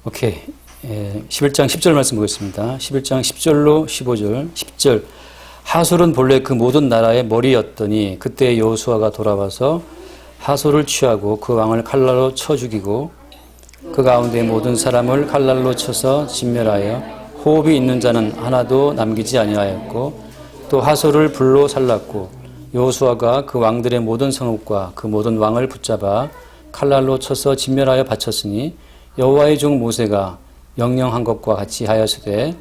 오케이. 11장 10절 말씀 보겠습니다. 11장 10절로 15절. 10절. 하솔은 본래 그 모든 나라의 머리였더니 그때 여호수아가 돌아와서 하솔을 취하고 그 왕을 칼날로 쳐 죽이고 그 가운데 모든 사람을 칼날로 쳐서 진멸하여 호흡이 있는 자는 하나도 남기지 아니하였고 또 하솔을 불로 살랐고 여호수아가 그 왕들의 모든 성읍과 그 모든 왕을 붙잡아 칼날로 쳐서 진멸하여 바쳤으니 여호와의 종 모세가 명령한 것과 같이 하였으되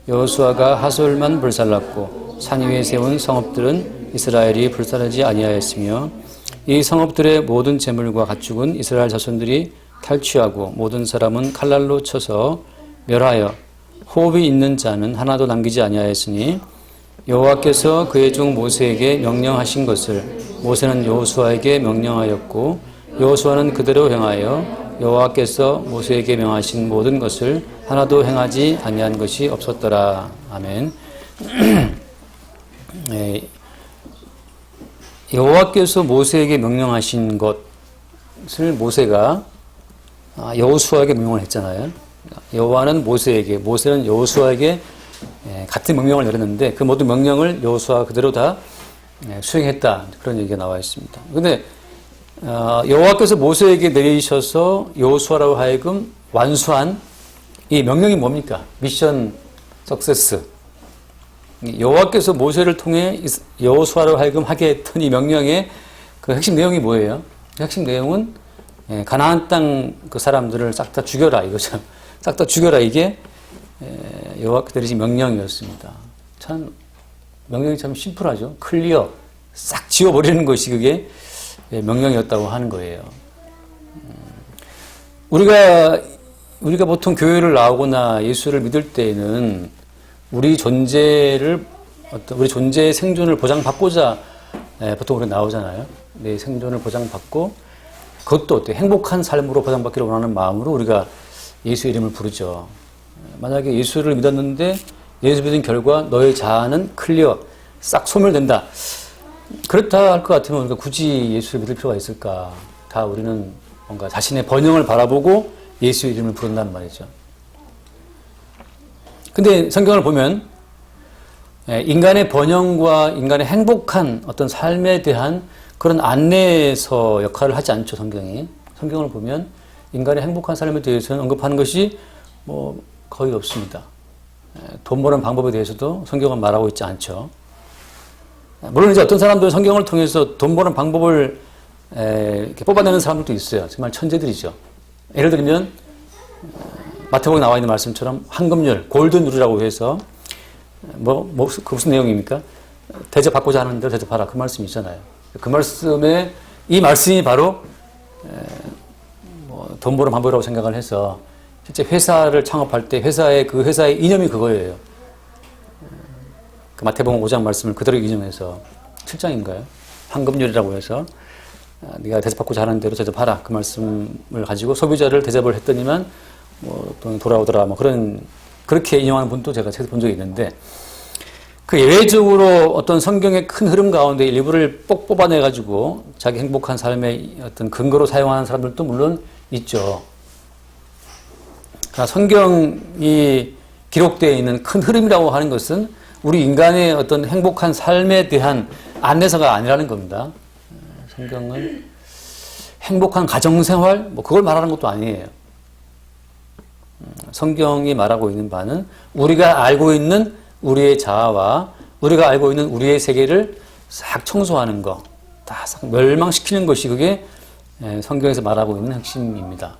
여호수아가 하솔만 불살랐고 산 위에 세운 성읍들은 이스라엘이 불살하지 아니하였으며 이 성읍들의 모든 재물과 가축은 이스라엘 자손들이 탈취하고 모든 사람은 칼날로 쳐서 멸하여 호흡이 있는 자는 하나도 남기지 아니하였으니 여호와께서 그의 종 모세에게 명령하신 것을 모세는 여호수아에게 명령하였고 여호수아는 그대로 행하여 여호와께서 모세에게 명하신 모든 것을 하나도 행하지 아니한 것이 없었더라. 아멘. 여호와께서 모세에게 명령하신 것을 모세가 여호수아에게 명령을 했잖아요. 여호와는 모세에게, 모세는 여호수아에게 같은 명령을 내렸는데 그 모든 명령을 여호수아가 그대로 다 수행했다. 그런 얘기가 나와 있습니다. 그런데 여호와께서 모세에게 내리셔서 여호수아로 하여금 완수한 이 명령이 뭡니까? 미션 석세스. 여호와께서 모세를 통해 여호수아로 하여금 하게 했던 이 명령의 그 핵심 내용이 뭐예요? 그 핵심 내용은 가나안 땅 그 사람들을 싹 다 죽여라 이거죠. 싹 다 죽여라 이게 여호와께서 내리신 명령이었습니다. 참 명령이 참 심플하죠. 클리어. 싹 지워버리는 것이 그게 명령이었다고 하는 거예요. 우리가 보통 교회를 나오거나 예수를 믿을 때에는 우리 존재의 생존을 보장받고자 보통 우리가 나오잖아요. 내 생존을 보장받고 그것도 어때요? 행복한 삶으로 보장받기를 원하는 마음으로 우리가 예수 이름을 부르죠. 만약에 예수를 믿었는데 예수 믿은 결과 너의 자아는 클리어, 싹 소멸된다. 그렇다 할 것 같으면 우리가 굳이 예수를 믿을 필요가 있을까? 다 우리는 뭔가 자신의 번영을 바라보고 예수 이름을 부른다는 말이죠. 근데 성경을 보면 인간의 번영과 인간의 행복한 어떤 삶에 대한 그런 안내서 역할을 하지 않죠, 성경이. 성경을 보면 인간의 행복한 삶에 대해서는 언급하는 것이 거의 없습니다. 돈 버는 방법에 대해서도 성경은 말하고 있지 않죠. 물론 이제 어떤 사람들은 성경을 통해서 돈 버는 방법을 이렇게 뽑아내는 사람들도 있어요. 정말 천재들이죠. 예를 들면 마태복음에 나와 있는 말씀처럼 황금률, 골든룰이라고 해서 그 무슨 내용입니까? 대접받고자 하는 대로 대접하라. 그 말씀이 있잖아요. 그 말씀에 이 말씀이 바로 돈 버는 방법이라고 생각을 해서 실제 회사를 창업할 때 그 회사의 이념이 그거예요. 그 마태복음 5장 말씀을 그대로 인용해서 7장인가요? 황금률이라고 해서 네가 대접받고자 하는 대로 대접하라. 그 말씀을 가지고 소비자를 대접을 했더니만 돈이 돌아오더라. 그렇게 인용하는 분도 제가 책에서 본 적이 있는데 그 예외적으로 어떤 성경의 큰 흐름 가운데 일부를 꼭 뽑아내가지고 자기 행복한 삶의 어떤 근거로 사용하는 사람들도 물론 있죠. 그러나 성경이 기록되어 있는 큰 흐름이라고 하는 것은 우리 인간의 어떤 행복한 삶에 대한 안내서가 아니라는 겁니다. 성경은 행복한 가정생활, 그걸 말하는 것도 아니에요. 성경이 말하고 있는 바는 우리가 알고 있는 우리의 자아와 우리가 알고 있는 우리의 세계를 싹 청소하는 거, 다 싹 멸망시키는 것이 그게 성경에서 말하고 있는 핵심입니다.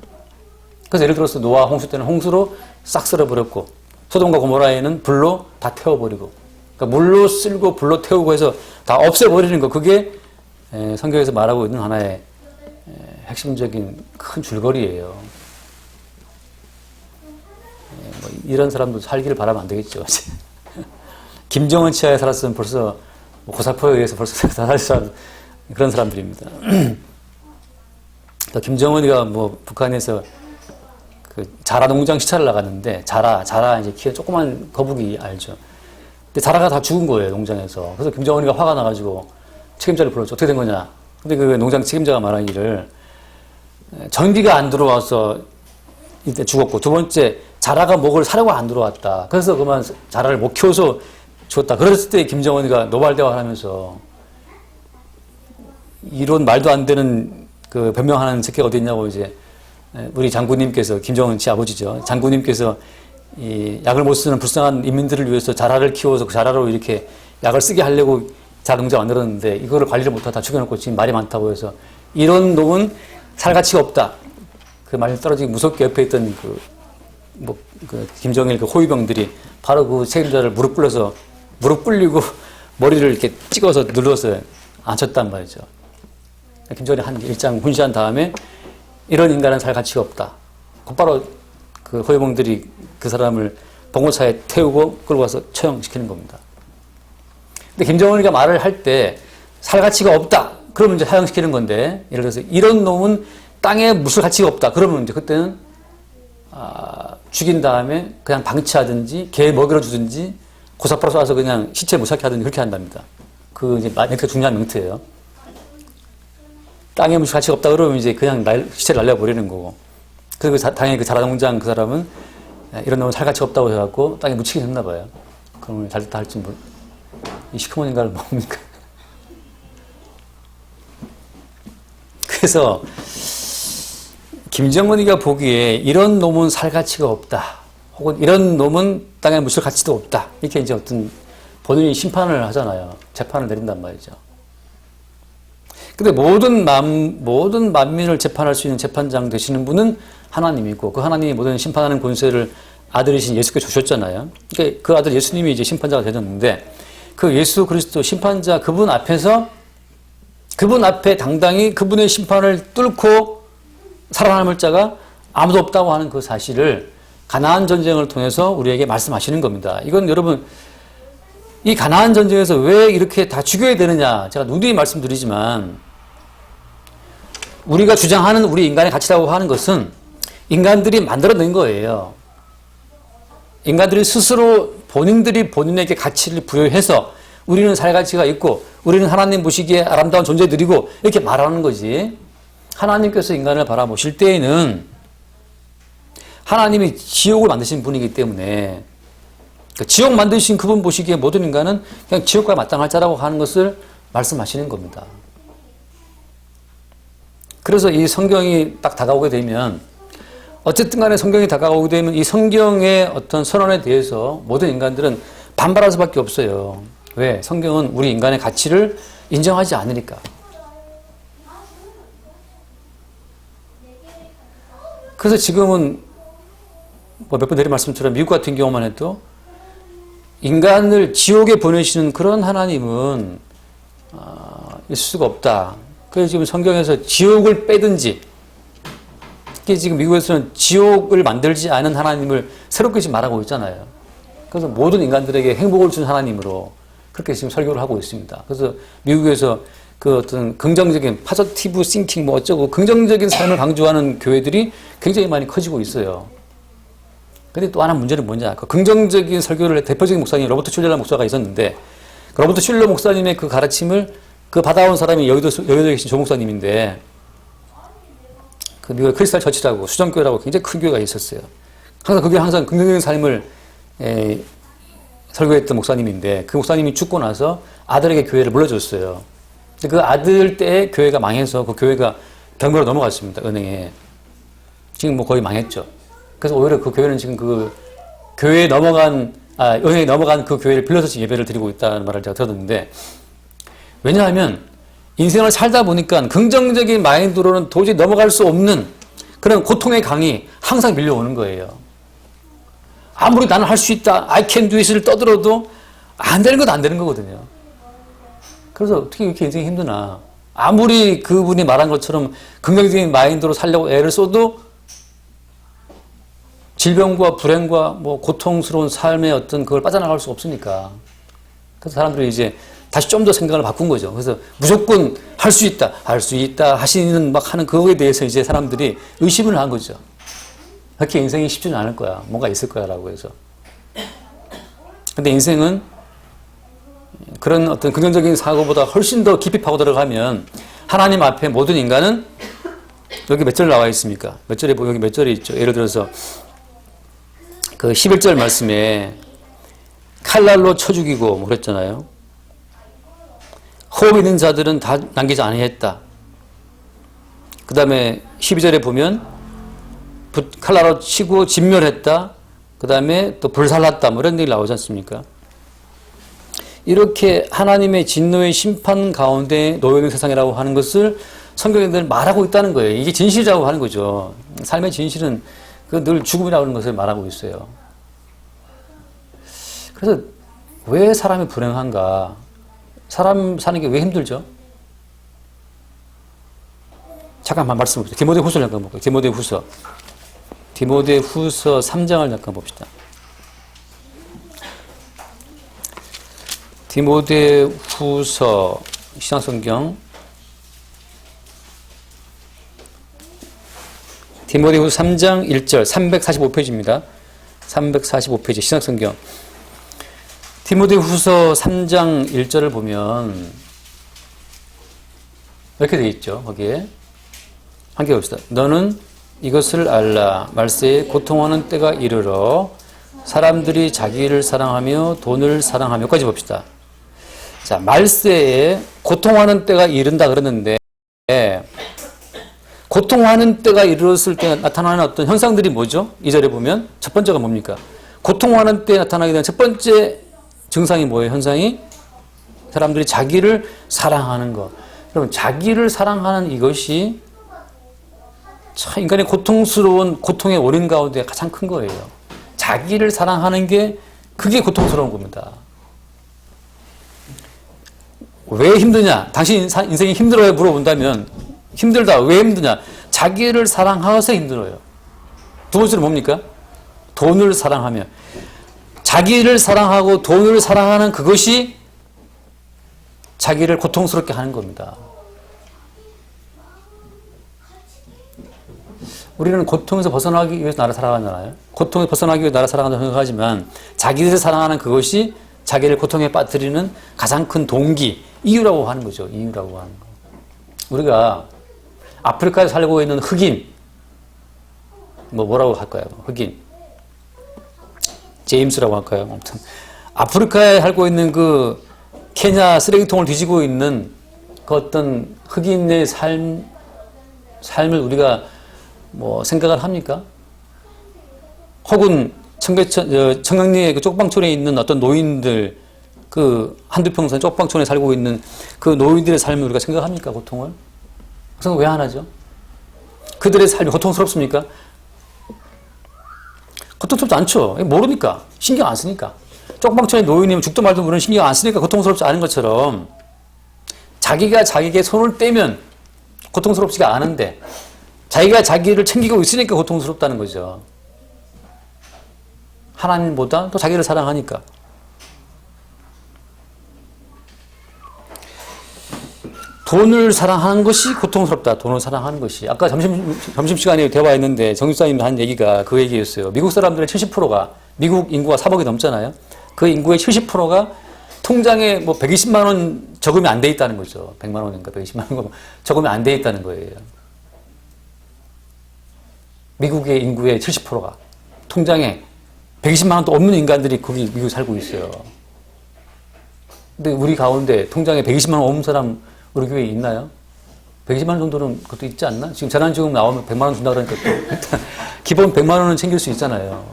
그래서 예를 들어서 노아 홍수 때는 홍수로 싹 쓸어버렸고 소돔과 고모라에는 불로 다 태워버리고 그러니까 물로 쓸고 불로 태우고 해서 다 없애버리는 거 그게 성경에서 말하고 있는 하나의 핵심적인 큰 줄거리예요. 이런 사람도 살기를 바라면 안 되겠죠. 김정은 치하에 살았으면 벌써 고사포에 의해서 벌써 살았던 그런 사람들입니다. 김정은이가 북한에서 그 자라 농장 시찰을 나갔는데 자라 이제 키가 조그만 거북이 알죠. 근데 자라가 다 죽은 거예요, 농장에서. 그래서 김정은이가 화가 나가지고 책임자를 불렀죠. 어떻게 된 거냐. 근데 그 농장 책임자가 말한 일을 전기가 안 들어와서 이때 죽었고, 두 번째, 자라가 목을 사려고 안 들어왔다. 그래서 그만 자라를 못 키워서 죽었다. 그랬을 때 김정은이가 노발대화를 하면서 이런 말도 안 되는 그 변명하는 새끼가 어디 있냐고 이제 우리 장군님께서, 김정은 씨 아버지죠. 장군님께서 이 약을 못 쓰는 불쌍한 인민들을 위해서 자라를 키워서 그 자라로 이렇게 약을 쓰게 하려고 자동차 만들었는데 이거를 관리를 못하다 죽여놓고 지금 말이 많다고 해서 이런 놈은 살 가치가 없다. 그 말이 떨어지기 무섭게 옆에 있던 그 김정일 그 호위병들이 바로 그 책임자를 무릎 꿇리고 머리를 이렇게 찍어서 눌러서 앉혔단 말이죠. 김정일이 한 일장 훈시한 다음에 이런 인간은 살 가치가 없다. 곧바로 그 호위병들이 그 사람을 봉고차에 태우고 끌고 가서 처형시키는 겁니다. 근데 김정은이가 말을 할 때 살 가치가 없다. 그러면 이제 처형시키는 건데, 예를 들어서 이런 놈은 땅에 묻을 가치가 없다. 그러면 이제 그때는 죽인 다음에 그냥 방치하든지 개 먹이러 주든지 고사파로 쏴서 그냥 시체 무사케 하든지 그렇게 한답니다. 그 이제 멘트가 중요한 멘트예요. 땅에 묻을 가치가 없다 그러면 이제 그냥 시체를 날려버리는 거고. 그리고 당연히 그 자라농장 그 사람은 이런 놈은 살 가치가 없다고 해갖고 땅에 묻히게 됐나 봐요. 그러면 잘 됐다 할지 이 시커먼인가를 뭡니까? 그래서 김정은이가 보기에 이런 놈은 살 가치가 없다. 혹은 이런 놈은 땅에 묻힐 가치도 없다. 이렇게 이제 어떤 본인이 심판을 하잖아요. 재판을 내린단 말이죠. 근데 모든 만민을 재판할 수 있는 재판장 되시는 분은 하나님이고 그 하나님이 모든 심판하는 권세를 아들이신 예수께 주셨잖아요. 그러니까 그 아들 예수님이 이제 심판자가 되셨는데 그 예수 그리스도 심판자 그분 앞에서 그분 앞에 당당히 그분의 심판을 뚫고 살아남을 자가 아무도 없다고 하는 그 사실을 가나안 전쟁을 통해서 우리에게 말씀하시는 겁니다. 이건 여러분 이 가나안 전쟁에서 왜 이렇게 다 죽여야 되느냐 제가 누누이 말씀드리지만 우리가 주장하는 우리 인간의 가치라고 하는 것은 인간들이 만들어낸 거예요. 인간들이 스스로 본인들이 본인에게 가치를 부여해서 우리는 살 가치가 있고 우리는 하나님 보시기에 아름다운 존재들이고 이렇게 말하는 거지. 하나님께서 인간을 바라보실 때에는 하나님이 지옥을 만드신 분이기 때문에 지옥 만드신 그분 보시기에 모든 인간은 그냥 지옥과 마땅할 자라고 하는 것을 말씀하시는 겁니다. 그래서 이 성경이 딱 다가오게 되면 어쨌든 간에 성경이 다가오게 되면 이 성경의 어떤 선언에 대해서 모든 인간들은 반발할 수밖에 없어요. 왜? 성경은 우리 인간의 가치를 인정하지 않으니까. 그래서 지금은 몇 번 드린 말씀처럼 미국 같은 경우만 해도 인간을 지옥에 보내시는 그런 하나님은 있을 수가 없다. 그래서 지금 성경에서 지옥을 빼든지 특히 지금 미국에서는 지옥을 만들지 않은 하나님을 새롭게 지금 말하고 있잖아요. 그래서 모든 인간들에게 행복을 주는 하나님으로 그렇게 지금 설교를 하고 있습니다. 그래서 미국에서 그 어떤 긍정적인 파저티브 싱킹 뭐 어쩌고 긍정적인 삶을 강조하는 교회들이 굉장히 많이 커지고 있어요. 근데 또 하나 문제는 뭐냐. 그 긍정적인 설교를 대표적인 목사님 로버트 슐러 목사가 있었는데 그 로버트 슐러 목사님의 그 가르침을 그 받아온 사람이 여의도에 계신 조 목사님인데 그 미국의 크리스탈 처치라고 수정교회라고 굉장히 큰 교회가 있었어요. 항상 긍정적인 삶을 설교했던 목사님인데 그 목사님이 죽고 나서 아들에게 교회를 물려줬어요. 그 아들 때에 교회가 망해서 그 교회가 경매로 넘어갔습니다. 은행에. 지금 뭐 거의 망했죠. 그래서 오히려 그 교회는 지금 그 교회에 은행에 넘어간 그 교회를 빌려서 지금 예배를 드리고 있다는 말을 제가 들었는데 왜냐하면 인생을 살다 보니까 긍정적인 마인드로는 도저히 넘어갈 수 없는 그런 고통의 강이 항상 밀려오는 거예요. 아무리 나는 할 수 있다, I can do it을 떠들어도 안 되는 건 안 되는 거거든요. 그래서 어떻게 이렇게 인생이 힘드나. 아무리 그분이 말한 것처럼 긍정적인 마인드로 살려고 애를 써도 질병과 불행과 뭐 고통스러운 삶의 어떤 그걸 빠져나갈 수 없으니까. 그래서 사람들이 이제 다시 좀 더 생각을 바꾼 거죠. 그래서 무조건 할 수 있다 하시는 막 하는 그거에 대해서 이제 사람들이 의심을 한 거죠. 그렇게 인생이 쉽지는 않을 거야. 뭔가 있을 거야 라고 해서. 근데 인생은 그런 어떤 긍정적인 사고보다 훨씬 더 깊이 파고 들어가면 하나님 앞에 모든 인간은 여기 몇 절 나와 있습니까? 몇 절에 여기 몇 절이 있죠? 예를 들어서 그 11절 말씀에 칼날로 쳐 죽이고 뭐 그랬잖아요. 호흡 있는 자들은 다 남기지 아니했다. 그 다음에 12절에 보면 칼날로 치고 진멸했다. 그 다음에 또 불살랐다. 뭐 이런 얘기 나오지 않습니까? 이렇게 하나님의 진노의 심판 가운데 놓여 있는 세상이라고 하는 것을 성경에 말하고 있다는 거예요. 이게 진실이라고 하는 거죠. 삶의 진실은 그 늘 죽음이라고 하는 것을 말하고 있어요. 그래서 왜 사람이 불행한가? 사람 사는 게 왜 힘들죠? 잠깐만 말씀 봅시다. 디모데후서를 잠깐 볼게요. 디모데후서 3장을 잠깐 봅시다. 디모데후서 신약성경 디모데후서 3장 1절 345페이지입니다. 345페이지 신약성경 디모데후서 3장 1절을 보면 이렇게 되어 있죠. 거기에 함께 봅시다. 너는 이것을 알라. 말세에 고통하는 때가 이르러 사람들이 자기를 사랑하며 돈을 사랑하며까지 봅시다. 자, 말세에 고통하는 때가 이른다 그러는데 고통하는 때가 이르렀을 때 나타나는 어떤 현상들이 뭐죠? 이 절에 보면 첫 번째가 뭡니까? 고통하는 때 나타나게 되는 첫 번째 증상이 뭐예요? 현상이 사람들이 자기를 사랑하는 것. 여러분 자기를 사랑하는 이것이 참 인간의 고통스러운 고통의 원인 가운데 가장 큰 거예요. 자기를 사랑하는 게 그게 고통스러운 겁니다. 왜 힘드냐? 당신 인생이 힘들어요? 물어본다면 힘들다. 왜 힘드냐? 자기를 사랑해서 힘들어요. 두 번째는 뭡니까? 돈을 사랑하며. 자기를 사랑하고 돈을 사랑하는 그것이 자기를 고통스럽게 하는 겁니다. 우리는 고통에서 벗어나기 위해서 나를 사랑하잖아요. 고통에서 벗어나기 위해서 나를 사랑한다고 생각하지만 자기를 사랑하는 그것이 자기를 고통에 빠뜨리는 가장 큰 동기, 이유라고 하는 거죠. 이유라고 하는 거. 우리가 아프리카에 살고 있는 흑인, 뭐라고 할까요? 흑인. 제임스라고 할까요? 아무튼 아프리카에 살고 있는 그 케냐 쓰레기통을 뒤지고 있는 그 어떤 흑인의 삶을 우리가 뭐 생각을 합니까? 혹은 청량리의 그 쪽방촌에 있는 어떤 노인들, 그 한두 평선 쪽방촌에 살고 있는 그 노인들의 삶을 우리가 생각합니까? 고통을? 생각 왜 안 하죠? 그들의 삶이 고통스럽습니까? 고통스럽지 않죠. 모르니까. 신경 안 쓰니까. 쪽방촌에 노인이면 죽도 말도 모르는 신경 안 쓰니까 고통스럽지 않은 것처럼 자기가 자기에게 손을 떼면 고통스럽지가 않은데 자기가 자기를 챙기고 있으니까 고통스럽다는 거죠. 하나님보다 또 자기를 사랑하니까. 돈을 사랑하는 것이 고통스럽다. 돈을 사랑하는 것이. 아까 점심시간에 대화했는데 정육사님이 한 얘기가 그 얘기였어요. 미국 사람들의 70%가 미국 인구가 3억이 넘잖아요. 그 인구의 70%가 통장에 뭐 120만 원 적으면 안 돼 있다는 거죠. 100만 원인가 120만 원 적으면 안 돼 있다는 거예요. 미국의 인구의 70%가 통장에 120만 원도 없는 인간들이 거기 미국에 살고 있어요. 근데 우리 가운데 통장에 120만 원 없는 사람 우리 교회에 있나요? 120만 원 정도는 그것도 있지 않나? 지금 재난지원금 나오면 100만 원 준다 그러니까 또 일단 기본 100만 원은 챙길 수 있잖아요.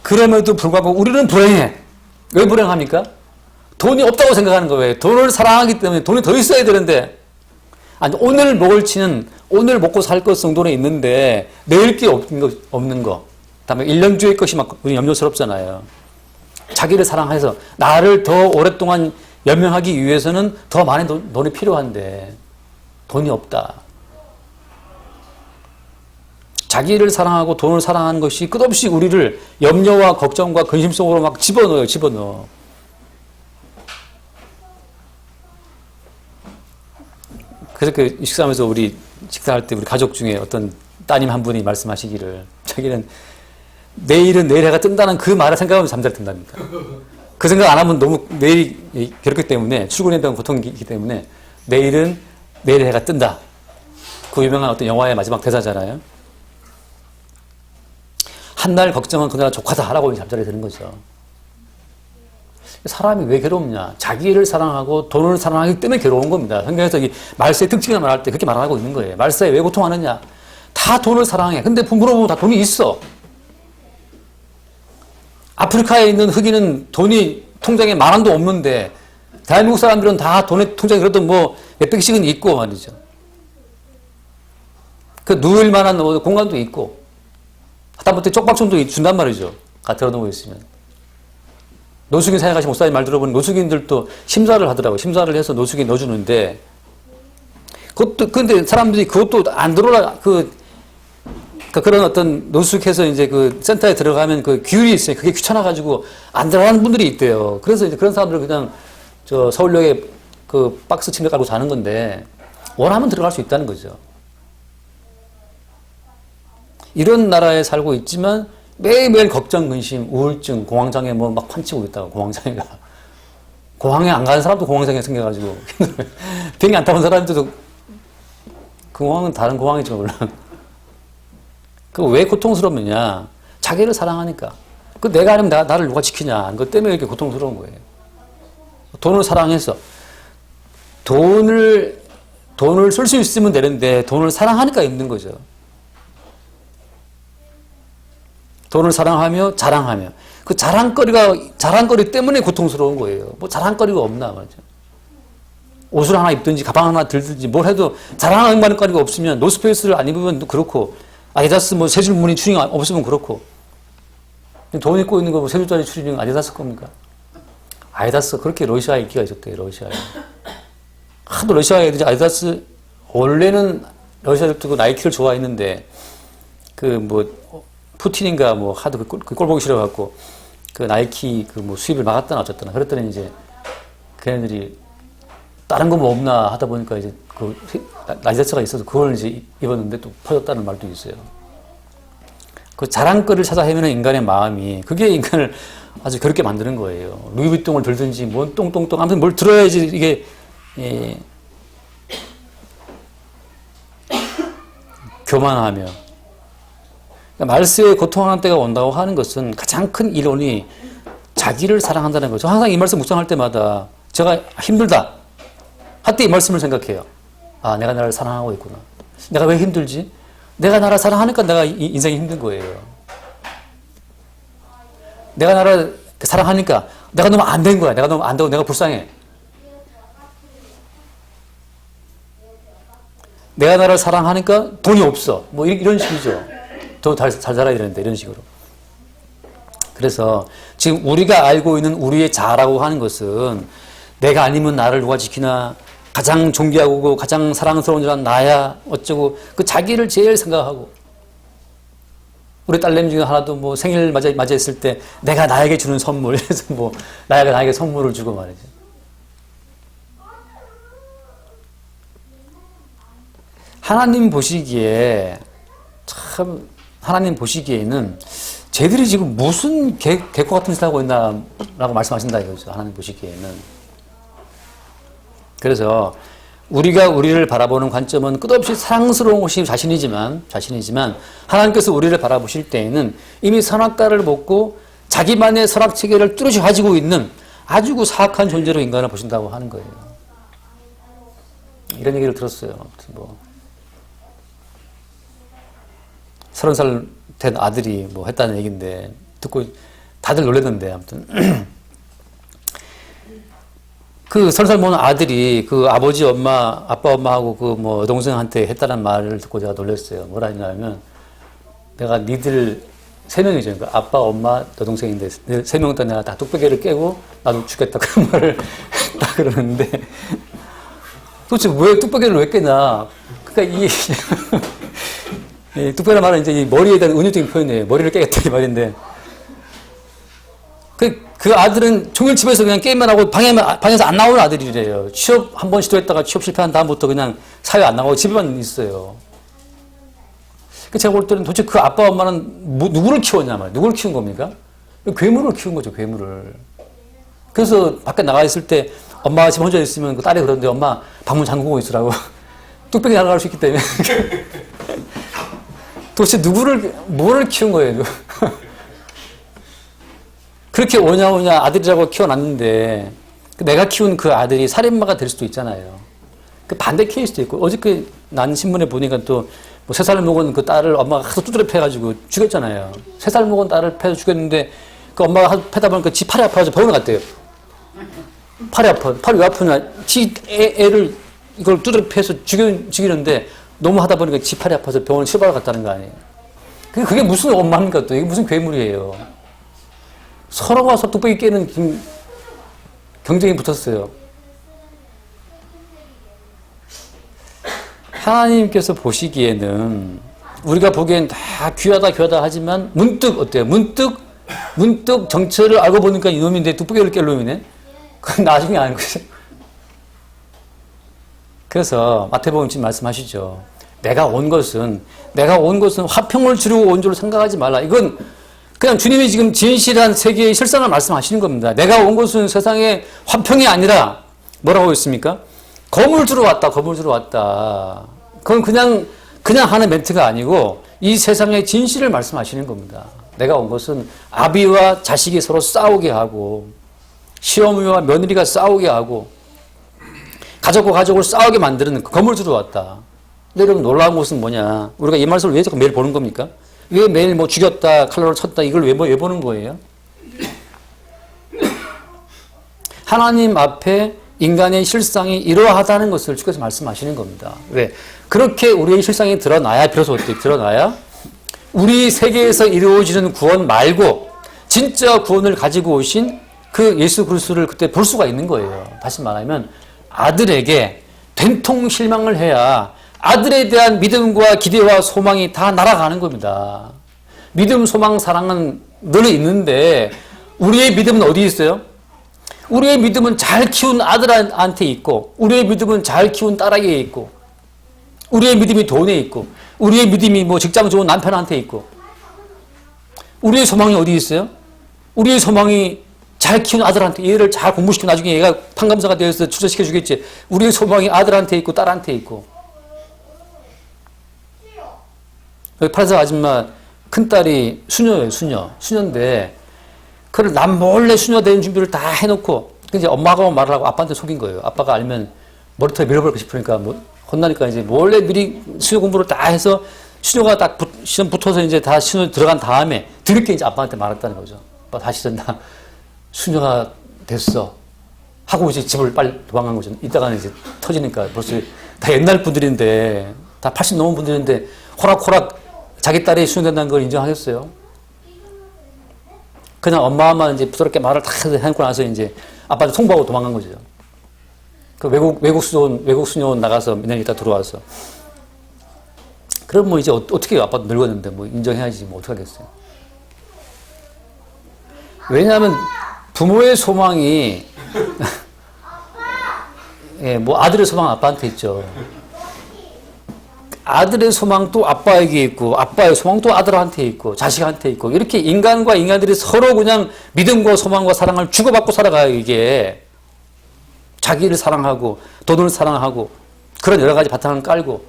그럼에도 불구하고 우리는 불행해. 왜 불행합니까? 돈이 없다고 생각하는 거예요. 돈을 사랑하기 때문에 돈이 더 있어야 되는데 아니 오늘 오늘 먹고 살 것 정도는 있는데 내일 게 없는 거. 다음에 1년 뒤의 것이 막 우리 염려스럽잖아요. 자기를 사랑해서 나를 더 오랫동안 연명하기 위해서는 더 많은 돈이 필요한데 돈이 없다. 자기를 사랑하고 돈을 사랑하는 것이 끝없이 우리를 염려와 걱정과 근심 속으로 막 집어넣어. 그래서 그 식사하면서 우리 식사할 때 우리 가족 중에 어떤 따님 한 분이 말씀하시기를 자기는 내일은 내일 해가 뜬다는 그 말을 생각하면 잠잘 든답니다. 그 생각 안 하면 너무 내일이 괴롭기 때문에 출근에 대한 고통이기 때문에 내일은 내일 해가 뜬다. 그 유명한 어떤 영화의 마지막 대사잖아요. 한날 걱정은 그날 족하다 하라고 잠자리에 드는 거죠. 사람이 왜 괴롭냐? 자기를 사랑하고 돈을 사랑하기 때문에 괴로운 겁니다. 성경에서 이 말세의 특징을 말할 때 그렇게 말하고 있는 거예요. 말세에 왜 고통하느냐? 다 돈을 사랑해. 근데 물어보면 다 돈이 있어. 아프리카에 있는 흑인은 돈이 통장에 10,000원도 없는데 대한민국 사람들은 다 돈에 통장에 그래도 뭐 몇백씩은 있고 말이죠. 그 누울 만한 공간도 있고 하다못해 쪽박촌도 준단 말이죠. 가 들어놓고 있으면. 노숙인 사역하신 목사님 말 들어보니 노숙인들도 심사를 하더라고요. 심사를 해서 노숙인 넣어주는데 그것도 근데 사람들이 그것도 안 들어라 그런 어떤 노숙해서 이제 그 센터에 들어가면 그 규율이 있어요. 그게 귀찮아가지고 안 들어가는 분들이 있대요. 그래서 이제 그런 사람들은 그냥 저 서울역에 그 박스 침대 깔고 자는 건데 원하면 들어갈 수 있다는 거죠. 이런 나라에 살고 있지만 매일매일 걱정, 근심, 우울증, 공황장애 뭐 막 판치고 있다고, 공황장애가. 공항에 안 가는 사람도 공황장애 생겨가지고. 비행기 안 타본 사람들도 그 공항은 다른 공항이죠, 물론. 그 왜 고통스럽느냐? 자기를 사랑하니까. 그 내가 아니면 나를 누가 지키냐? 그것 때문에 이렇게 고통스러운 거예요. 돈을 사랑해서. 돈을 쓸 수 있으면 되는데 돈을 사랑하니까 힘든 거죠. 돈을 사랑하며 자랑하며 그 자랑거리 때문에 고통스러운 거예요. 뭐 자랑거리가 없나 말이죠. 옷을 하나 입든지 가방 하나 들든지 뭘 해도 자랑할 거리가 없으면 노스페이스를 안 입으면 그렇고 아디다스 뭐 세 줄 무늬 추리닝 없으면 그렇고 돈 입고 있는 거 세 줄짜리 추리닝 아디다스 겁니까? 아디다스 그렇게 러시아에 인기가 있었대요. 러시아에 하도 러시아 애들이 아디다스 원래는 러시아들도 나이키를 좋아했는데 그 뭐 푸틴인가 뭐 하도 그 꼴 보기 싫어갖고 그 나이키 그 뭐 수입을 막았다나 어쨌거나 그랬더니 이제 걔네들이 다른 거 뭐 없나 하다 보니까 이제 그 아디다스가 있어서 그걸 이제 입었는데 또 퍼졌다는 말도 있어요. 그 자랑거리를 찾아 헤매는 인간의 마음이 그게 인간을 아주 그렇게 만드는 거예요. 루이비통을 들든지 뭐 똥똥똥 아무튼 뭘 들어야지 이게 교만하며 그러니까 말세에 고통하는 때가 온다고 하는 것은 가장 큰 이론이 자기를 사랑한다는 거죠. 항상 이 말씀 묵상할 때마다 제가 힘들다 할 때 이 말씀을 생각해요. 아, 내가 나를 사랑하고 있구나. 내가 왜 힘들지? 내가 나를 사랑하니까 내가 인생이 힘든 거예요. 내가 나를 사랑하니까 내가 너무 안 된 거야. 내가 너무 안 되고 내가 불쌍해. 내가 나를 사랑하니까 돈이 없어. 뭐 이런 식이죠. 더 잘 살아야 되는데 이런 식으로. 그래서 지금 우리가 알고 있는 우리의 자라고 하는 것은 내가 아니면 나를 누가 지키나 가장 존귀하고 가장 사랑스러운 자는 나야 어쩌고 그 자기를 제일 생각하고 우리 딸내미 중에 하나도 뭐 생일 맞이했을 때 내가 나에게 주는 선물 그래서 뭐 나에게 선물을 주고 말이죠. 하나님 보시기에 참 하나님 보시기에는 쟤들이 지금 무슨 개코 같은 짓을 하고 있나라고 말씀하신다 이거죠. 하나님 보시기에는. 그래서 우리가 우리를 바라보는 관점은 끝없이 사랑스러운 것이 자신이지만 하나님께서 우리를 바라보실 때에는 이미 선악과를 먹고 자기만의 선악체계를 뚜렷이 가지고 있는 아주 사악한 존재로 인간을 보신다고 하는 거예요. 이런 얘기를 들었어요. 아무튼 뭐 30살 된 아들이 뭐 했다는 얘기인데 듣고 다들 놀랐는데 아무튼 그 30살 먹은 아들이 그 아버지 아빠 엄마하고 그 뭐 여동생한테 했다는 말을 듣고 제가 놀랐어요. 뭐라 했냐면 내가 니들 3명이죠. 그러니까 아빠, 엄마, 여동생인데 3명 다 내가 다 뚝배기를 깨고 나도 죽겠다 그런 말을 했다 그러는데 도대체 왜 뚝배기를 왜 깨냐. 그러니까 이 뚝배기란 말은 이제 이 머리에 대한 은유적인 표현이에요. 머리를 깨겠다 이 말인데 그 아들은 종일 집에서 그냥 게임만 하고 방에서 안 나오는 아들이래요. 취업 한 번 시도했다가 취업 실패한 다음부터 그냥 사회 안 나가고 집에만 있어요. 제가 볼 때는 도대체 그 아빠 엄마는 누구를 키웠냐 말이에요. 누구를 키운 겁니까? 괴물을 키운 거죠. 괴물을. 그래서 밖에 나가 있을 때 엄마가 집 혼자 있으면 그 딸이 그러는데 엄마 방문 잠그고 있으라고 뚝배기 날아갈 수 있기 때문에. 도대체 뭐를 키운 거예요? 그렇게 오냐오냐 아들이라고 키워놨는데 내가 키운 그 아들이 살인마가 될 수도 있잖아요. 그 반대 케이스도 있고 어저께 난 신문에 보니까 또 뭐 3살 먹은 그 딸을 엄마가 하도 두드려 패가지고 죽였잖아요. 3살 먹은 딸을 패서 죽였는데 그 엄마가 하도 패다 보니까 지 팔이 아파서 병원에 갔대요. 팔이 아파. 팔이 왜 아프냐. 애를 이걸 두드려 패서 죽이는데 너무 하다 보니까 지 팔이 아파서 병원에 치료받으러 갔다는 거 아니에요. 그게 무슨 엄마입니까 또. 이게 무슨 괴물이에요. 서로가 서로 뚝배기 깨는 경쟁이 붙었어요. 하나님께서 보시기에는 우리가 보기엔 다 귀하다 하지만 문득 어때요? 문득 정체를 알고 보니까 이놈인데 뚝배기를 깰 놈이네? 그건 나중에 아는 거죠. 그래서 마태복음 지금 말씀하시죠. 내가 온 것은 화평을 주려고 온 줄로 생각하지 말라. 이건 그냥 주님이 지금 진실한 세계의 실상을 말씀하시는 겁니다. 내가 온 것은 세상에 화평이 아니라 뭐라고 했습니까? 검을 주러 왔다. 그건 그냥 하는 멘트가 아니고 이 세상의 진실을 말씀하시는 겁니다. 내가 온 것은 아비와 자식이 서로 싸우게 하고 시어머니와 며느리가 싸우게 하고 가족과 가족을 싸우게 만드는 검을 주러 왔다. 근데 여러분 놀라운 것은 뭐냐? 우리가 이 말씀을 왜 자꾸 매일 보는 겁니까? 왜 매일 뭐 죽였다, 칼로 쳤다 이걸 왜 보는 거예요? 하나님 앞에 인간의 실상이 이러하다는 것을 주께서 말씀하시는 겁니다. 왜? 그렇게 우리의 실상이 드러나야 비로소 어떻게 드러나야 우리 세계에서 이루어지는 구원 말고 진짜 구원을 가지고 오신 그 예수 그리스도를 그때 볼 수가 있는 거예요. 다시 말하면 아들에게 된통 실망을 해야 아들에 대한 믿음과 기대와 소망이 다 날아가는 겁니다. 믿음, 소망, 사랑은 늘 있는데 우리의 믿음은 어디 있어요? 우리의 믿음은 잘 키운 아들한테 있고 우리의 믿음은 잘 키운 딸에게 있고 우리의 믿음이 돈에 있고 우리의 믿음이 뭐 직장 좋은 남편한테 있고 우리의 소망이 어디 있어요? 우리의 소망이 잘 키운 아들한테 얘를 잘 공부시키면 나중에 얘가 판검사가 되어서 출세시켜 주겠지. 우리의 소망이 아들한테 있고 딸한테 있고. 여기 파리사 아줌마 큰딸이 수녀예요. 수녀인데 그걸 남 몰래 수녀 되는 준비를 다 해놓고 이제 엄마가 말을 하고 아빠한테 속인 거예요. 아빠가 알면 머리털에 밀어버리고 싶으니까 뭐 혼나니까 이제 몰래 미리 수녀 공부를 다 해서 수녀가 딱 시험 붙어서 이제 다 수녀 들어간 다음에 드럽게 이제 아빠한테 말했다는 거죠. 아빠 다시 나 수녀가 됐어 하고 이제 집을 빨리 도망간 거죠. 이따가는 이제 터지니까 벌써 다 옛날 분들인데 다 80 넘은 분들인데 호락호락 자기 딸이 수녀 된다는 걸 인정하셨어요. 그냥 엄마만 이제 부드럽게 말을 다 해놓고 나서 이제 아빠한테 통보하고 도망간 거죠. 그 외국 수녀원 나가서 몇 년 있다 들어와서. 그럼 뭐 이제 어떻게 해요? 아빠도 늙었는데 뭐 인정해야지 뭐 어떡하겠어요. 왜냐하면 부모의 소망이 예, 뭐 아들의 소망은 아빠한테 있죠. 아들의 소망도 아빠에게 있고 아빠의 소망도 아들한테 있고 자식한테 있고 이렇게 인간과 인간들이 서로 그냥 믿음과 소망과 사랑을 주고받고 살아가요. 이게 자기를 사랑하고 돈을 사랑하고 그런 여러 가지 바탕을 깔고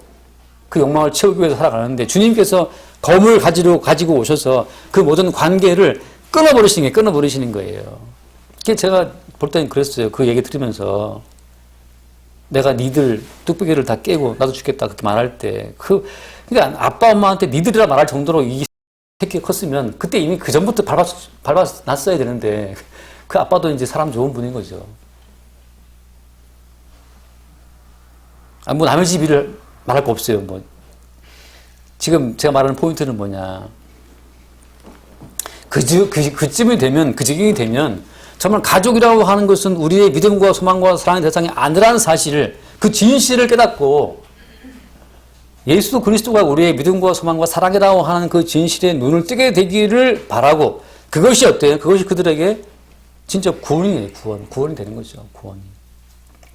그 욕망을 채우기 위해서 살아가는데 주님께서 검을 가지고 오셔서 그 모든 관계를 끊어버리시는 거예요. 그게 제가 볼 때는 그랬어요. 그 얘기 들으면서 내가 니들 뚝배기를 다 깨고 나도 죽겠다 그렇게 말할 때 그러니까 아빠 엄마한테 니들이라 말할 정도로 이 새끼가 컸으면 그때 이미 그 전부터 밟아놨어야 되는데 그 아빠도 이제 사람 좋은 분인 거죠. 뭐 남의 집이를 말할 거 없어요. 뭐 지금 제가 말하는 포인트는 뭐냐? 그 지경이 되면 정말 가족이라고 하는 것은 우리의 믿음과 소망과 사랑의 대상이 아니라는 사실을 그 진실을 깨닫고 예수 그리스도가 우리의 믿음과 소망과 사랑이라고 하는 그 진실에 눈을 뜨게 되기를 바라고 그것이 어때요? 그것이 그들에게 진짜 구원이 되는 거죠. 구원이.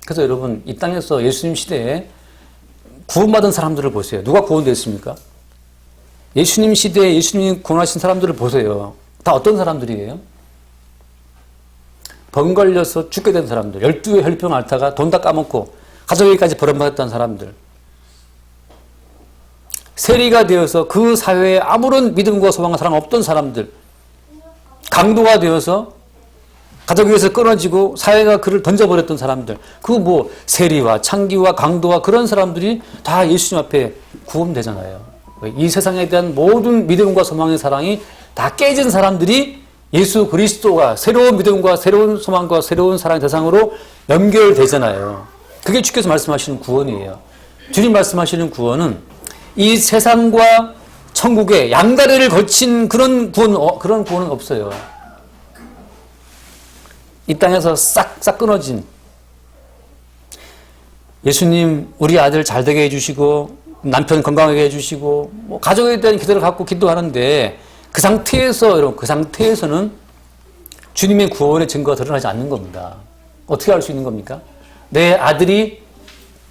그래서 여러분 이 땅에서 예수님 시대에 구원받은 사람들을 보세요. 누가 구원됐습니까? 예수님 시대에 예수님이 구원하신 사람들을 보세요. 다 어떤 사람들이에요? 병 걸려서 죽게 된 사람들, 12의 혈병 앓다가 돈 다 까먹고 가족에게까지 버림받았던 사람들, 세리가 되어서 그 사회에 아무런 믿음과 소망과 사랑 없던 사람들, 강도가 되어서 가족 위에서 끊어지고 사회가 그를 던져버렸던 사람들, 그 뭐 세리와 창기와 강도와 그런 사람들이 다 예수님 앞에 구원되잖아요. 이 세상에 대한 모든 믿음과 소망의 사랑이 다 깨진 사람들이 예수 그리스도가 새로운 믿음과 새로운 소망과 새로운 사랑의 대상으로 연결되잖아요. 그게 주께서 말씀하시는 구원이에요. 주님 말씀하시는 구원은 이 세상과 천국의 양다리를 거친 그런 구원은 없어요. 이 땅에서 싹 끊어진 예수님 우리 아들 잘 되게 해주시고 남편 건강하게 해주시고 뭐 가족에 대한 기대를 갖고 기도하는데 그 상태에서는 주님의 구원의 증거가 드러나지 않는 겁니다. 어떻게 알 수 있는 겁니까? 내 아들이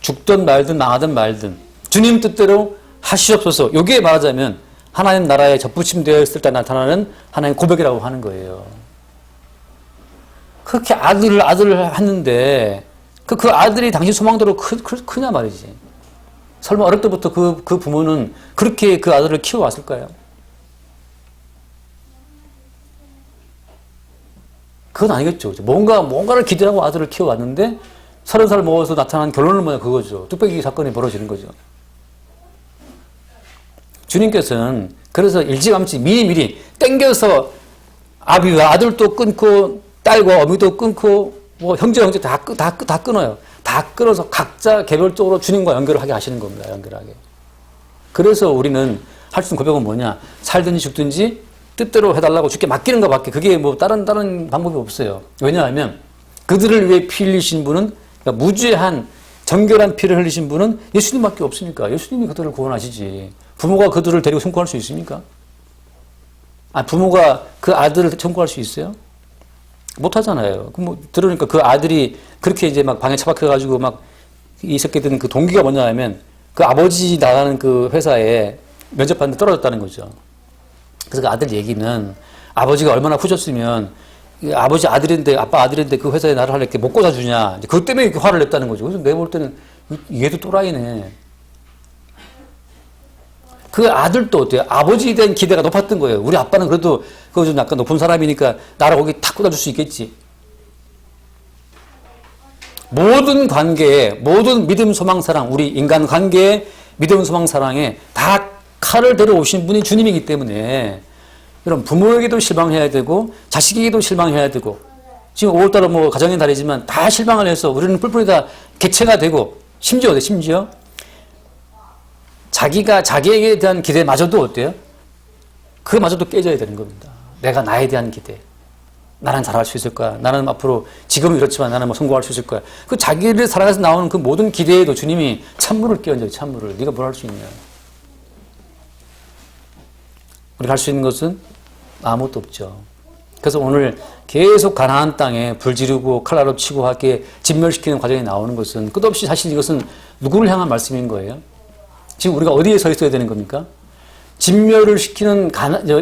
죽든 말든 망하든 말든 주님 뜻대로 하시옵소서. 여기에 말하자면 하나님 나라에 접붙임되어 있을 때 나타나는 하나님 고백이라고 하는 거예요. 그렇게 아들을 했는데 그 아들이 당신 소망대로 크냐 말이지. 설마 어릴 때부터 그 부모는 그렇게 그 아들을 키워왔을까요? 그건 아니겠죠. 뭔가를 기대하고 아들을 키워왔는데 30살 먹어서 나타난 결론은 뭐냐 그거죠. 뚝배기 사건이 벌어지는 거죠. 주님께서는 그래서 일찌감치 미리미리 땡겨서 아비와 아들도 끊고 딸과 어미도 끊고 뭐 형제 다 끊어요. 다 끊어서 각자 개별적으로 주님과 연결을 하게 하시는 겁니다. 연결하게. 그래서 우리는 할 수 있는 고백은 뭐냐? 살든지 죽든지 뜻대로 해달라고 주께 맡기는 것밖에 그게 뭐 다른 방법이 없어요. 왜냐하면 그들을 위해 피 흘리신 분은 그러니까 무죄한 정결한 피를 흘리신 분은 예수님밖에 없으니까 예수님이 그들을 구원하시지. 부모가 그들을 데리고 청구할 수 있습니까? 부모가 그 아들을 청구할 수 있어요? 못하잖아요. 들으니까 그 아들이 그렇게 이제 막 방에 처박혀가지고 막 있었게 된 그 동기가 뭐냐면 그 아버지 나가는 그 회사에 면접하는데 떨어졌다는 거죠. 그래서 그 아들 얘기는 아버지가 얼마나 후졌으면 아빠 아들인데 그 회사에 나를 이렇게 못 꽂아주냐. 그것 때문에 이렇게 화를 냈다는 거죠. 그래서 내가 볼 때는 얘도 또라이네. 그 아들도 어때요? 아버지에 대한 기대가 높았던 거예요. 우리 아빠는 그래도 그거 좀 약간 높은 사람이니까 나를 거기 탁 꽂아줄 수 있겠지. 모든 관계에, 모든 믿음, 소망, 사랑, 우리 인간 관계에 믿음, 소망, 사랑에 다 칼을 들어오신 분이 주님이기 때문에 여러분 부모에게도 실망해야 되고 자식에게도 실망해야 되고 지금 5월달은 뭐 가정의 달이지만 다 실망을 해서 우리는 뿔뿔이 다 개체가 되고 심지어 자기가 자기에게 대한 기대마저도 어때요? 그마저도 깨져야 되는 겁니다. 내가 나에 대한 기대. 나는 잘할 수 있을 거야. 나는 앞으로 지금은 이렇지만 나는 뭐 성공할 수 있을 거야. 그 자기를 살아가서 나오는 그 모든 기대에도 주님이 찬물을 끼얹어요. 찬물을. 네가 뭘 할 수 있냐. 우리가 할 수 있는 것은 아무것도 없죠. 그래서 오늘 계속 가나안 땅에 불 지르고 칼날로 치고 하게 진멸시키는 과정이 나오는 것은 끝없이 사실 이것은 누구를 향한 말씀인 거예요? 지금 우리가 어디에 서 있어야 되는 겁니까? 진멸을 시키는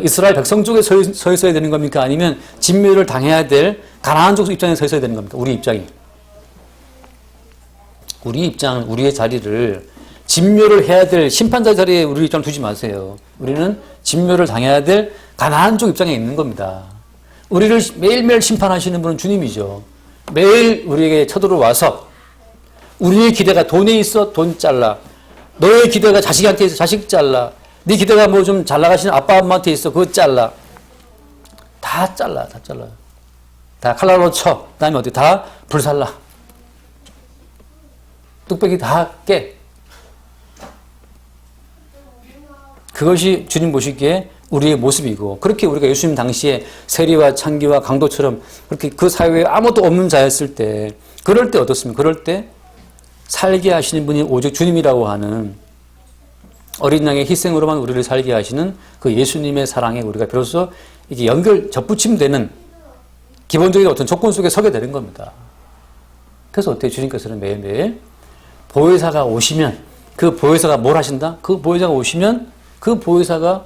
이스라엘 백성 쪽에 서 있어야 되는 겁니까? 아니면 진멸을 당해야 될 가나안 쪽 입장에 서 있어야 되는 겁니까? 우리 입장은 우리의 자리를 진멸을 해야 될 심판자 자리에 우리 입장을 두지 마세요. 우리는 진멸을 당해야 될 가나안 쪽 입장에 있는 겁니다. 우리를 매일매일 심판하시는 분은 주님이죠. 매일 우리에게 쳐들어와서 우리의 기대가 돈에 있어 돈 잘라. 너의 기대가 자식한테 있어 자식 잘라. 네 기대가 뭐 좀 잘 나가시는 아빠 엄마한테 있어 그거 잘라. 다 잘라. 다 칼날로 쳐. 그 다음에 어디 다 불살라. 뚝배기 다 깨. 그것이 주님 보시기에 우리의 모습이고 그렇게 우리가 예수님 당시에 세리와 창기와 강도처럼 그렇게 그 사회에 아무것도 없는 자였을 때 그럴 때 어떻습니까? 그럴 때 살게 하시는 분이 오직 주님이라고 하는 어린 양의 희생으로만 우리를 살게 하시는 그 예수님의 사랑에 우리가 비로소 이게 접붙임되는 기본적인 어떤 조건 속에 서게 되는 겁니다. 그래서 어떻게 주님께서는 매일매일 보혜사가 오시면 그 보혜사가 뭘 하신다? 그 보혜사가 오시면 그 보혜사가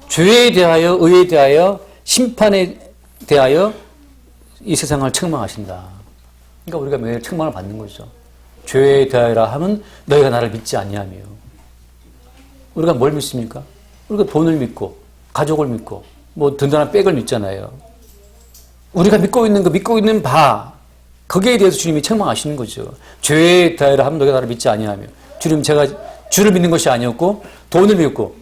죄에 대하여 의에 대하여 심판에 대하여 이 세상을 책망하신다. 그러니까 우리가 매일 책망을 받는 거죠. 죄에 대하여라 하면 너희가 나를 믿지 아니하며 우리가 뭘 믿습니까? 우리가 돈을 믿고 가족을 믿고 뭐 든든한 백을 믿잖아요. 우리가 믿고 있는 바 거기에 대해서 주님이 책망하시는 거죠. 죄에 대하여 함 너희가 나를 믿지 아니하며 주님 제가 주를 믿는 것이 아니었고 돈을 믿고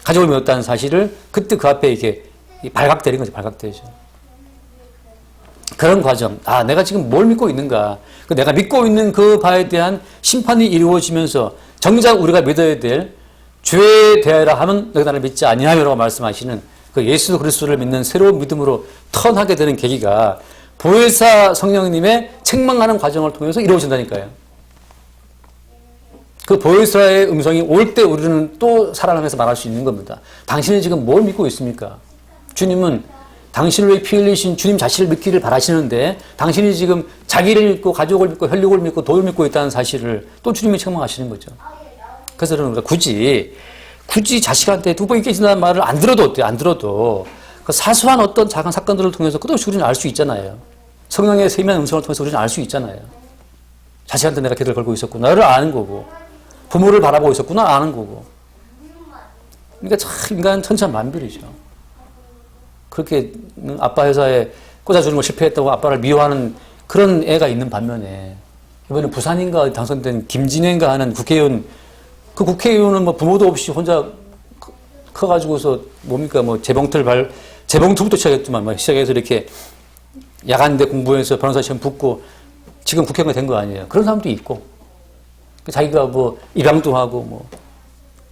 가족을 믿었다는 사실을 그때 그 앞에 이렇게 발각되는 거죠. 발각되죠. 그런 과정. 아, 내가 지금 뭘 믿고 있는가. 내가 믿고 있는 그 바에 대한 심판이 이루어지면서 정작 우리가 믿어야 될 죄에 대하여 하면 너희가 나를 믿지 아니하며라고 말씀하시는 그 예수 그리스도를 믿는 새로운 믿음으로 턴하게 되는 계기가 보혜사 성령님의 책망하는 과정을 통해서 이루어진다니까요. 그 보혜사의 음성이 올 때 우리는 또 살아나면서 말할 수 있는 겁니다. 당신은 지금 뭘 믿고 있습니까? 주님은 당신을 위해 피 흘리신 주님 자신을 믿기를 바라시는데 당신이 지금 자기를 믿고 가족을 믿고 혈육을 믿고 돈을 믿고 있다는 사실을 또 주님이 책망하시는 거죠. 그래서 우리가 굳이 자식한테 두 번이 깨진다는 말을 안 들어도 어때요? 안 들어도 그 사소한 어떤 작은 사건들을 통해서 끝없이 우리는 알 수 있잖아요. 성령의 세미한 음성을 통해서 우리는 알 수 있잖아요. 자식한테 내가 기도를 걸고 있었구나를 아는 거고 부모를 바라보고 있었구나 아는 거고. 그러니까 참 인간 천차만별이죠. 그렇게 아빠 회사에 꽂아주는 걸 실패했다고 아빠를 미워하는 그런 애가 있는 반면에 이번에 부산인가 당선된 김진애인가 하는 국회의원, 그 국회의원은 뭐 부모도 없이 혼자 커가지고서 뭡니까 뭐 재봉틀부터 시작했지만 뭐 시작해서 이렇게 야간대 공부해서 변호사 시험 붙고 지금 국회의원이 된 거 아니에요. 그런 사람도 있고 자기가 뭐 입양도 하고 뭐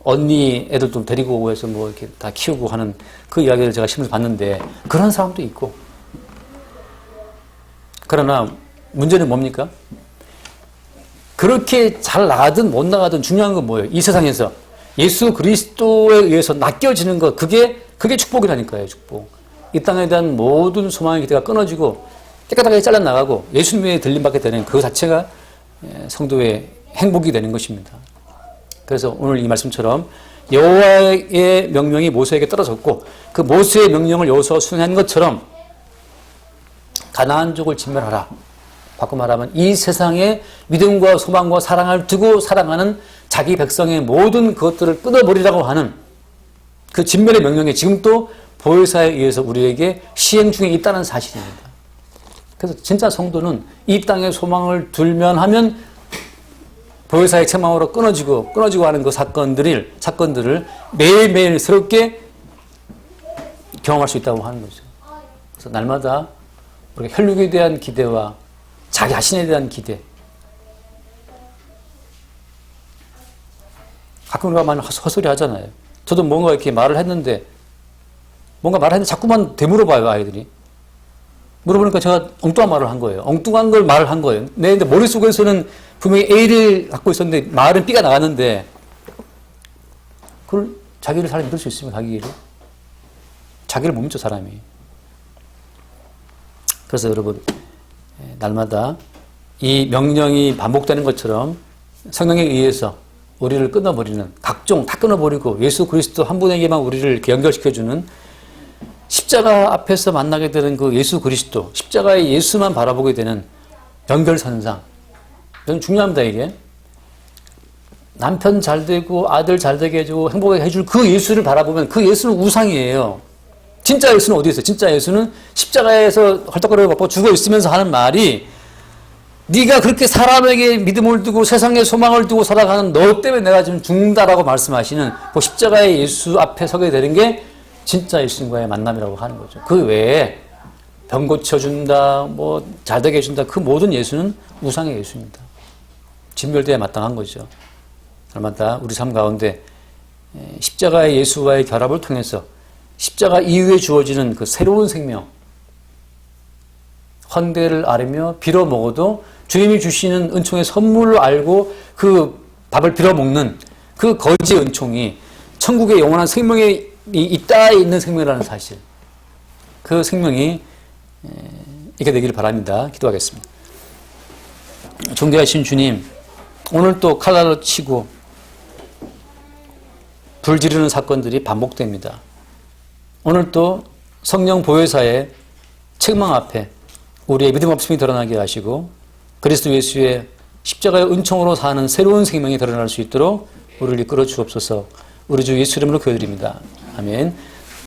언니 애들 좀 데리고 오고 해서 뭐 이렇게 다 키우고 하는 그 이야기를 제가 신문에서 봤는데 그런 사람도 있고. 그러나 문제는 뭡니까? 그렇게 잘 나가든 못 나가든 중요한 건 뭐예요? 이 세상에서 예수 그리스도에 의해서 낚여지는 것, 그게 축복이라니까요, 축복. 이 땅에 대한 모든 소망의 기대가 끊어지고 깨끗하게 잘라나가고 예수님에 들림받게 되는 그 자체가 성도의 행복이 되는 것입니다. 그래서 오늘 이 말씀처럼 여호와의 명령이 모세에게 떨어졌고 그 모세의 명령을 여호수아가 수행한 것처럼 가나안족을 진멸하라. 바꿔 말하면 이 세상에 믿음과 소망과 사랑을 두고 살아가는 자기 백성의 모든 것들을 끊어버리라고 하는 그 진멸의 명령이 지금 또 보혜사에 의해서 우리에게 시행 중에 있다는 사실입니다. 그래서 진짜 성도는 이 땅에 소망을 둘면 하면 보혜사의 책망으로 끊어지고 하는 그 사건들을 매일매일 새롭게 경험할 수 있다고 하는 거죠. 그래서 날마다 우리가 혈육에 대한 기대와 자기 자신에 대한 기대. 가끔 우리가 많이 헛소리 하잖아요. 저도 뭔가 이렇게 말을 했는데 자꾸만 되물어봐요, 아이들이. 물어보니까 제가 엉뚱한 말을 한 거예요. 엉뚱한 걸 말을 한 거예요. 근데 머릿속에서는 분명히 A를 갖고 있었는데 말은 B가 나갔는데 그걸 자기를 사람이 믿을 수 있으면 자기를 못 믿죠, 사람이. 그래서 여러분 날마다 이 명령이 반복되는 것처럼 성령에 의해서 우리를 끊어버리는 각종 다 끊어버리고 예수 그리스도 한 분에게만 우리를 이렇게 연결시켜주는 십자가 앞에서 만나게 되는 그 예수 그리스도, 십자가의 예수만 바라보게 되는 연결선상. 이건 중요합니다, 이게. 남편 잘 되고 아들 잘 되게 해주고 행복하게 해줄 그 예수를 바라보면 그 예수는 우상이에요. 진짜 예수는 어디 있어요? 진짜 예수는 십자가에서 헐떡거리고 먹고 죽어 있으면서 하는 말이 네가 그렇게 사람에게 믿음을 두고 세상에 소망을 두고 살아가는 너 때문에 내가 지금 죽는다라고 말씀하시는 그 십자가의 예수 앞에 서게 되는 게 진짜 예수님과의 만남이라고 하는 거죠. 그 외에 병 고쳐준다, 뭐 잘되게 해준다, 그 모든 예수는 우상의 예수입니다. 진멸대에 마땅한 거죠. 날마다 우리 삶 가운데 십자가의 예수와의 결합을 통해서 십자가 이후에 주어지는 그 새로운 생명, 헌대를 아뢰며 빌어 먹어도 주님이 주시는 은총의 선물로 알고 그 밥을 빌어 먹는 그 거지 은총이 천국의 영원한 생명에 있다 있는 생명이라는 사실, 그 생명이 있게 되기를 바랍니다. 기도하겠습니다. 존귀하신 주님, 오늘 또 칼날로 치고 불 지르는 사건들이 반복됩니다. 오늘 또 성령 보혜사의 책망 앞에 우리의 믿음 없음이 드러나게 하시고 그리스도 예수의 십자가의 은총으로 사는 새로운 생명이 드러날 수 있도록 우리를 이끌어 주옵소서. 우리 주 예수 이름으로 교회드립니다. 아멘.